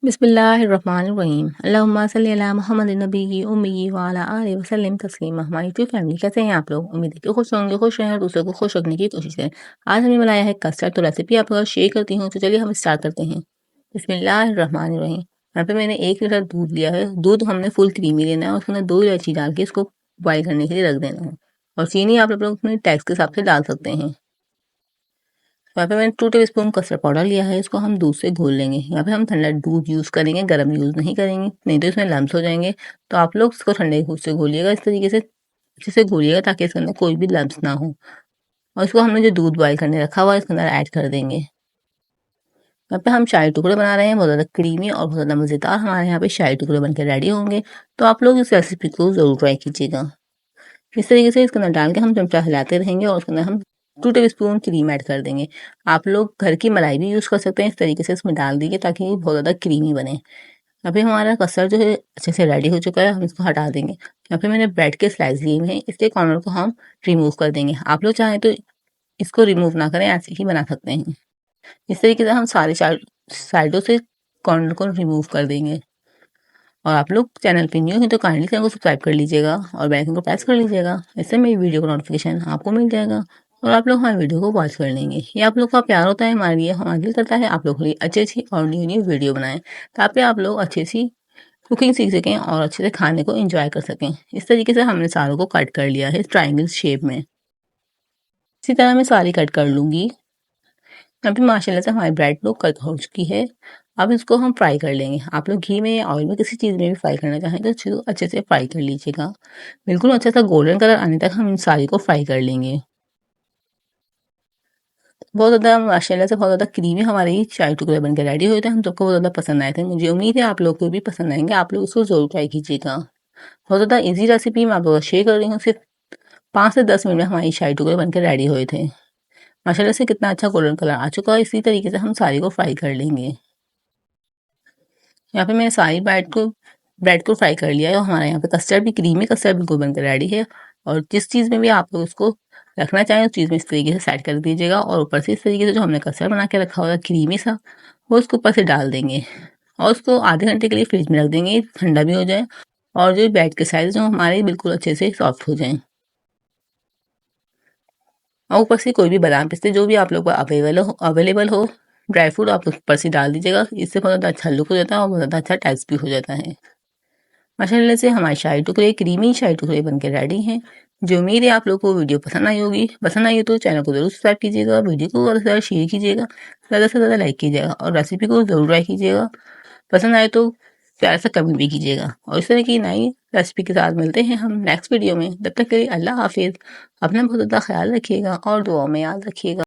बिस्मिल्लाहिर्रहमानिर्रहीम अल्लाहुम्मा सल्ली अला मुहम्मदिन नबी उम्मी व अला आलिहि वसल्लम तस्लीमा। हमारी ट्रू फैमिली कैसे हैं आप लोग? उम्मीद है कि खुश होंगे, खुश रहें और दूसरों को खुश रखने की कोशिश करें। आज हमने बनाया है कस्टर्ड, तो रेसिपी आप लोग शेयर करती हूँ। तो चलिए हम स्टार्ट करते हैं। बिस्मिल्लाहिर्रहमानिर्रहीम। यहाँ पे मैंने 1 लीटर दूध लिया है। दूध हमने फुल क्रीमी लेना है और उसमें 2 इलायची डाल के इसको बॉयल करने के लिए रख देना है। और चीनी आप लोग अपने टेस्ट के हिसाब से डाल सकते हैं। यहाँ पे मैंने 2 टेबलस्पून कस्टर्ड पाउडर लिया है, इसको हम दूध से घोल लेंगे। यहाँ पे हम ठंडा दूध यूज़ करेंगे, गर्म यूज़ नहीं करेंगे, नहीं तो इसमें लम्स हो जाएंगे। तो आप लोग इसको ठंडे दूध से घोलिएगा, इस तरीके से अच्छे से घोलिएगा ताकि इसके अंदर कोई भी लम्स ना हो। और इसको हमने जो दूध बॉयल करने रखा हुआ है इसके अंदर ऐड कर देंगे। यहाँ पे हम शाही टुकड़े बना रहे हैं, बहुत ज़्यादा क्रीमी और बहुत ज़्यादा मज़ेदार हमारे यहाँ पे शाही टुकड़े बन के रेडी होंगे। तो आप लोग इस रेसिपी को ज़रूर ट्राई कीजिएगा। इस तरीके से इसके अंदर डाल के हम चमचा हिलाते रहेंगे और उसके अंदर हम 2 टेबलस्पून क्रीम ऐड कर देंगे। आप लोग घर की मलाई भी यूज़ कर सकते हैं, इस तरीके से इसमें डाल दीजिए ताकि ये बहुत ज़्यादा क्रीमी बने। अभी हमारा कस्टर्ड जो है अच्छे से रेडी हो चुका है, हम इसको हटा देंगे। यहाँ पे मैंने ब्रेड के स्लाइस लिए हुए हैं, इसके कॉर्नर को हम रिमूव कर देंगे। आप लोग चाहें तो इसको रिमूव ना करें, ऐसे ही बना सकते हैं। इस तरीके से हम सारे साइडों से कॉर्नर को रिमूव कर देंगे। और आप लोग चैनल पे न्यू हैं तो काइंडली चैनल को सब्सक्राइब कर लीजिएगा और बेल आइकन को प्रेस कर लीजिएगा। इससे मेरी वीडियो का नोटिफिकेशन आपको मिल जाएगा और आप लोग हमारी वीडियो को वॉच कर लेंगे। ये आप लोग का प्यार होता है हमारे लिए, हमारे दिल करता है आप लोग के लिए अच्छी और न्यू वीडियो बनाएं ताकि आप लोग अच्छी सी कुकिंग सीख सकें और अच्छे से खाने को एंजॉय कर सकें। इस तरीके से हमने सारों को कट कर लिया है ट्राइंगल शेप में। इसी तरह मैं सारी कट कर लूँगी। अभी माशाल्लाह से हमारी ब्रेड लोग कट हो चुकी है। अब इसको हम फ्राई कर लेंगे। आप लोग घी में या ऑयल में किसी चीज़ में भी फ्राई करना चाहें तो अच्छे से फ्राई कर लीजिएगा। बिल्कुल अच्छा सा गोल्डन कलर आने तक हम इन सारी को फ्राई कर लेंगे। बहुत ज़्यादा माशाल्लाह से बहुत ज़्यादा क्रीमी हमारे ये शाही टुकड़े बन के रेडी हुए थे। हम सबको बहुत ज़्यादा पसंद आए थे। मुझे उम्मीद है आप लोग को भी पसंद आएंगे। आप लोग इसको ज़रूर ट्राई कीजिएगा। बहुत ज़्यादा ईजी रेसिपी मैं आप लोगों को शेयर कर रही हूँ। सिर्फ 5 से 10 मिनट में हमारी शाही टुकड़े बन के रेडी हुए थे। माशाल्लाह से कितना अच्छा गोल्डन कलर आ चुका है। इसी तरीके से हम सारी को फ्राई कर लेंगे। यहाँ पे मैंने सारी ब्रेड को फ्राई कर लिया है और हमारे यहाँ पे कस्टर्ड भी क्रीमी कस्टर्ड बिल्कुल बनकर रेडी है। और जिस चीज़ में भी आप लोग इसको रखना चाहें उस चीज़ में इस तरीके से सेट कर दीजिएगा और ऊपर से इस तरीके से जो हमने कस्टर्ड बना के रखा हुआ है क्रीमी सा, वो उसको ऊपर से डाल देंगे और उसको आधे घंटे के लिए फ्रिज में रख देंगे, ठंडा भी हो जाए और जो ब्रेड के साइज जो हमारे बिल्कुल अच्छे से सॉफ्ट हो जाएं। और ऊपर से कोई भी बादाम पिस्ते जो भी आप लोग को अवेलेबल हो ड्राई फ्रूट आप ऊपर से डाल दीजिएगा। इससे बहुत ज़्यादा अच्छा लुक हो जाता है और बहुत ज़्यादा अच्छा टेस्ट भी हो जाता है। माशाल्लाह से हमारे शाही टुकड़े क्रीमी शाही टुकड़े बन के रेडी हैं। जो उम्मीद है आप लोग को वीडियो पसंद आई होगी। पसंद आई हो तो चैनल को ज़रूर सब्सक्राइब कीजिएगा, वीडियो को ज़्यादा से ज़्यादा शेयर कीजिएगा, ज़्यादा से ज़्यादा लाइक कीजिएगा और रेसिपी को ज़रूर ट्राई कीजिएगा। पसंद आए तो प्यार से कमेंट भी कीजिएगा और इस तरह की नई रेसिपी के साथ मिलते हैं हम नेक्स्ट वीडियो में। तब तक के लिए अल्लाह हाफिज़। अपना बहुत ज़्यादा ख्याल रखिएगा और दुआ में याद रखिएगा।